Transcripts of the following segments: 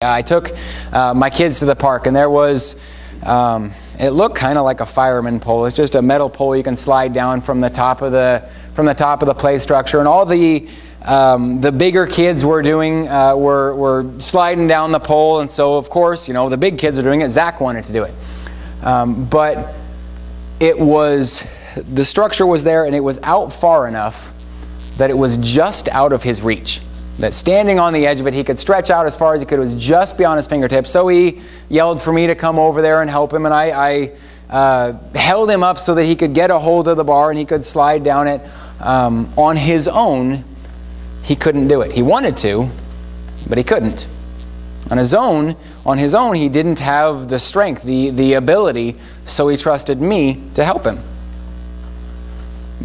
I took my kids to the park, and there was, it looked kind of like a fireman pole. It's just a metal pole you can slide down from the top of the play structure. And all the bigger kids were doing were sliding down the pole, and so of course, you know, the big kids are doing it. Zach wanted to do it, but the structure was there, and it was out far enough that it was just out of his reach. That standing on the edge of it, he could stretch out as far as he could. It was just beyond his fingertips. So he yelled for me to come over there and help him, and I held him up so that he could get a hold of the bar and he could slide down it. On his own, he couldn't do it. He wanted to, but he couldn't. On his own, he didn't have the strength, the ability, so he trusted me to help him.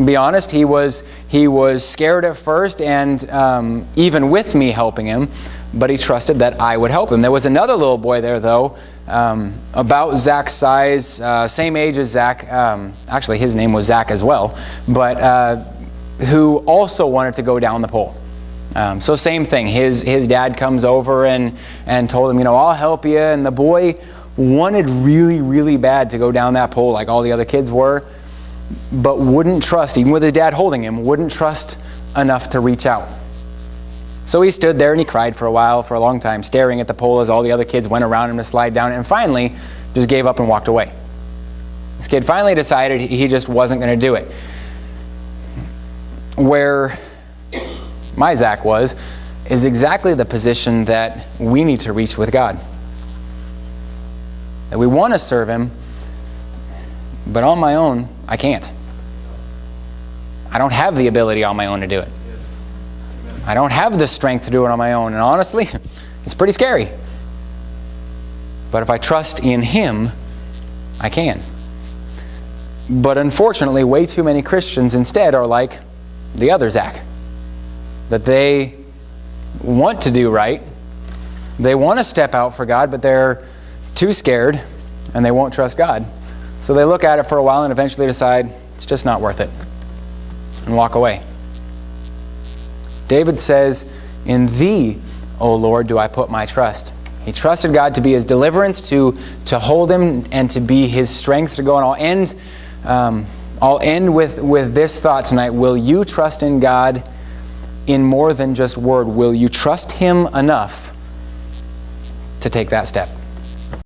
Be honest, he was scared at first, and even with me helping him, but he trusted that I would help him. There was another little boy there, though, about Zach's size, same age as Zach. Actually, his name was Zach as well, but who also wanted to go down the pole. So same thing. His dad comes over and told him, you know, I'll help you. And the boy wanted really, really bad to go down that pole like all the other kids were, but wouldn't trust, even with his dad holding him, wouldn't trust enough to reach out. So he stood there and he cried for a long time, staring at the pole as all the other kids went around him to slide down it, and finally just gave up and walked away. This kid finally decided he just wasn't going to do it. Where my Zach is exactly the position that we need to reach with God. That we want to serve Him, but on my own, I can't. I don't have the ability on my own to do it. I don't have the strength to do it on my own. And honestly, it's pretty scary. But if I trust in Him, I can. But unfortunately, way too many Christians instead are like the other Zach. That they want to do right. They want to step out for God, but they're too scared and they won't trust God. So they look at it for a while and eventually decide it's just not worth it and walk away. David says, "In Thee, O Lord, do I put my trust." He trusted God to be his deliverance, to hold him, and to be his strength to go. And I'll end with this thought tonight. Will you trust in God in more than just word? Will you trust Him enough to take that step?